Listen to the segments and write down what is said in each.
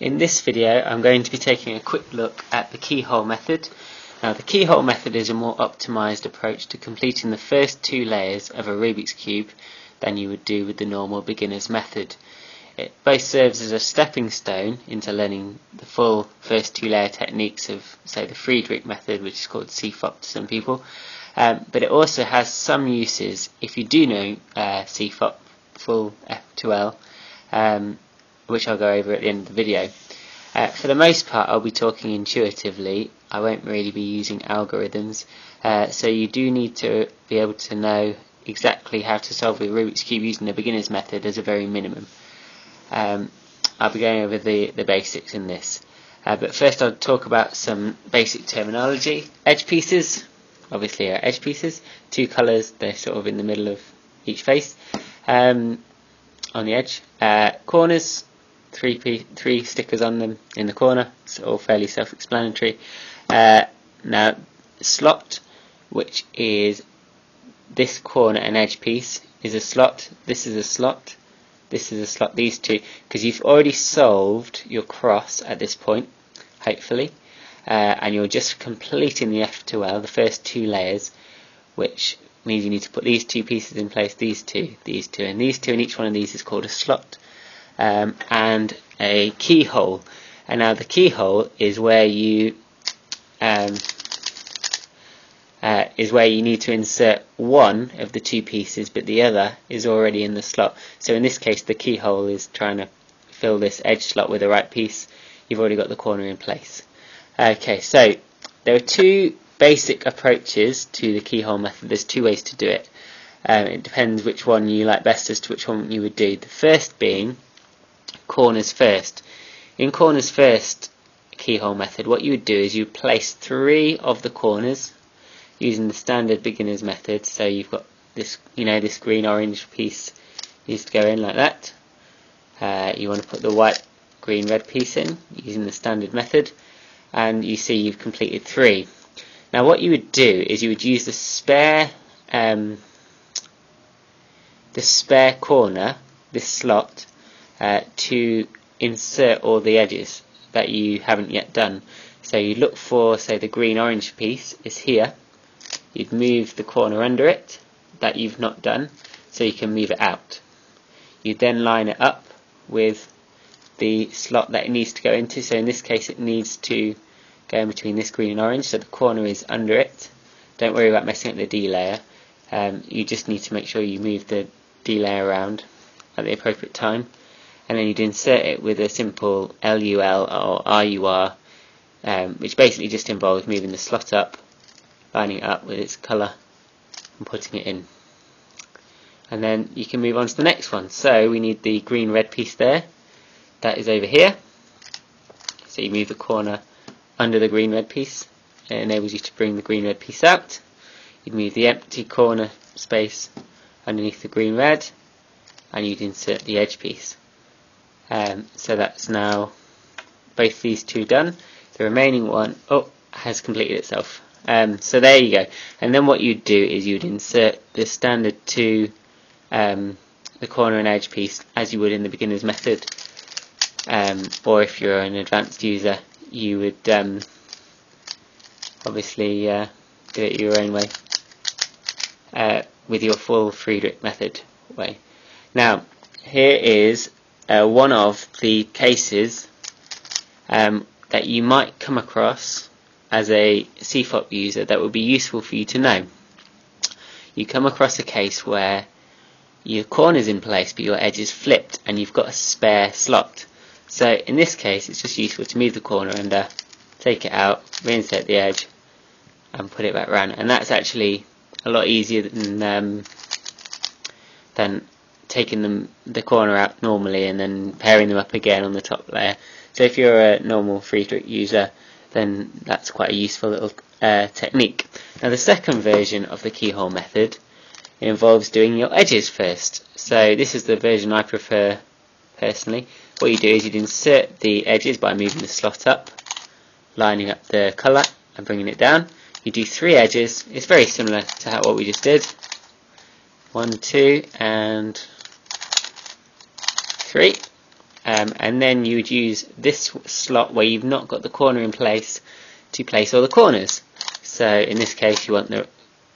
In this video I'm going to be taking a quick look at the keyhole method. Now the keyhole method is a more optimized approach to completing the first two layers of a Rubik's Cube than you would do with the normal beginner's method. It both serves as a stepping stone into learning the full first two layer techniques of, say, the Rubik method, which is called CFOP to some people, but it also has some uses if you do know CFOP, full F to L, which I'll go over at the end of the video. For the most part I'll be talking intuitively. I won't really be using algorithms, so you do need to be able to know exactly how to solve a Rubik's Cube using the beginner's method as a very minimum. I'll be going over the basics in this, but first I'll talk about some basic terminology. Edge pieces, obviously, are edge pieces, two colours, they're sort of in the middle of each face, on the edge. Corners, three stickers on them in the corner. It's all fairly self-explanatory. Now slot, which is this corner and edge piece, is a slot. This is a slot. This is a slot. These two, because you've already solved your cross at this point, hopefully, and you're just completing the F to L, the first two layers, which means you need to put these two pieces in place, these two, and these two, and each one of these is called a slot, and a keyhole. And now the keyhole is where you need to insert one of the two pieces, but the other is already in the slot. So in this case the keyhole is trying to fill this edge slot with the right piece. You've already got the corner in place. Okay, so there are two basic approaches to the keyhole method. There's two ways to do it. It depends which one you like best as to which one you would do. The first being corners first. In corners first keyhole method, what you would do is you place three of the corners using the standard beginner's method. So you've got this, this green orange piece needs to go in like that. You want to put the white green red piece in using the standard method, and you see you've completed three. Now what you would do is you would use the spare corner, this slot, to insert all the edges that you haven't yet done. So you look for, say, the green orange piece is here. You'd move the corner under it that you've not done, so you can move it out. You then line it up with the slot that it needs to go into. So in this case it needs to go in between this green and orange, so the corner is under it. Don't worry about messing up the D layer. You just need to make sure you move the D layer around at the appropriate time, and then you'd insert it with a simple LUL or RUR, which basically just involves moving the slot up, lining it up with its colour and putting it in. And then you can move on to the next one. So we need the green red piece there, that is over here. So you move the corner under the green red piece. It enables you to bring the green red piece out. You'd move the empty corner space underneath the green red, and you'd insert the edge piece. So that's now both these two done. The remaining one has completed itself. So there you go. And then what you'd do is you'd insert the standard to the corner and edge piece as you would in the beginner's method, or if you're an advanced user you would obviously do it your own way, with your full Rubik method way. Now here is one of the cases that you might come across as a CFOP user that would be useful for you to know. You come across a case where your corner's in place but your edge is flipped and you've got a spare slot. So in this case it's just useful to move the corner under, take it out, reinsert the edge and put it back around, and that's actually a lot easier than taking the corner out normally and then pairing them up again on the top layer. So if you're a normal Rubik user, then that's quite a useful little technique. Now the second version of the keyhole method involves doing your edges first. So this is the version I prefer personally. What you do is you'd insert the edges by moving the slot up, lining up the colour and bringing it down. You do three edges. It's very similar to what we just did. 1, 2 and 3. and then you would use this slot where you've not got the corner in place to place all the corners. So in this case you want the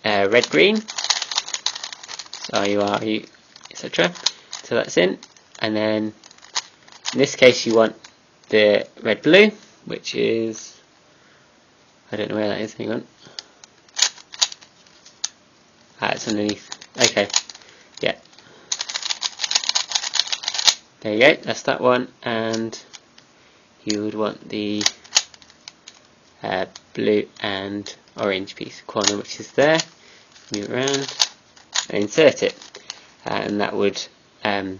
red green, so you etc. So that's in, and then in this case you want the red blue, which is, I don't know where that is, hang on. It's underneath. Okay, yeah. There you go, that's that one, and you would want the blue and orange piece of corner, which is there. Move it around and insert it, and that would help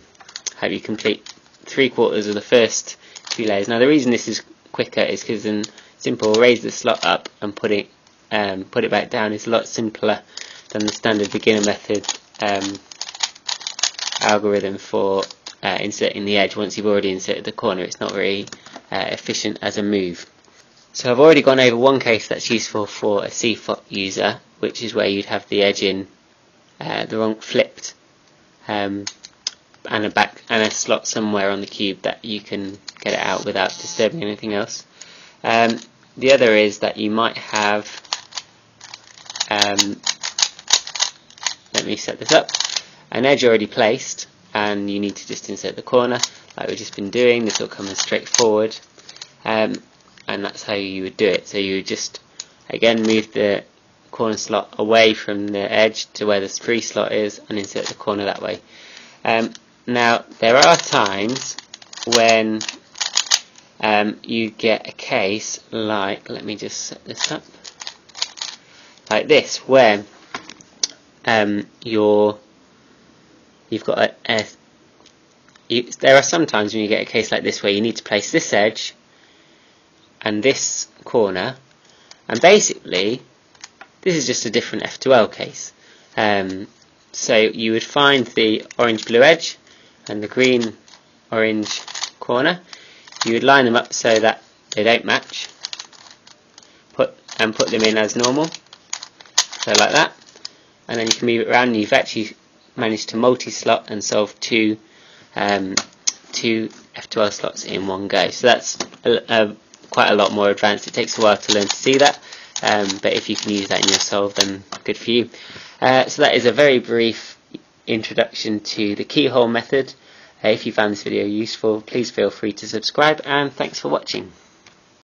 you complete 3/4 of the first 2 layers. Now the reason this is quicker is because in simple, raise the slot up and put it back down is a lot simpler than the standard beginner method algorithm for inserting the edge. Once you've already inserted the corner, it's not very efficient as a move. So I've already gone over one case that's useful for a CFOT user, which is where you'd have the edge in the wrong flipped, and a slot somewhere on the cube that you can get it out without disturbing anything else. The other is that you might have, let me set this up, an edge already placed, and you need to just insert the corner like we've just been doing. This will come in straight forward, and that's how you would do it. So you would just again move the corner slot away from the edge to where the free slot is and insert the corner that way. Now there are times when you get a case like, let me just set this up, like this, where you've got there are some times when you get a case like this where you need to place this edge and this corner, and basically this is just a different F2L case. So you would find the orange-blue edge and the green-orange corner. You would line them up so that they don't match, put them in as normal, so like that, and then you can move it around and you've actually managed to multi-slot and solve two F2L slots in one go. So that's quite a lot more advanced. It takes a while to learn to see that, but if you can use that in your solve, then good for you. So that is a very brief introduction to the keyhole method. If you found this video useful, please feel free to subscribe, and thanks for watching.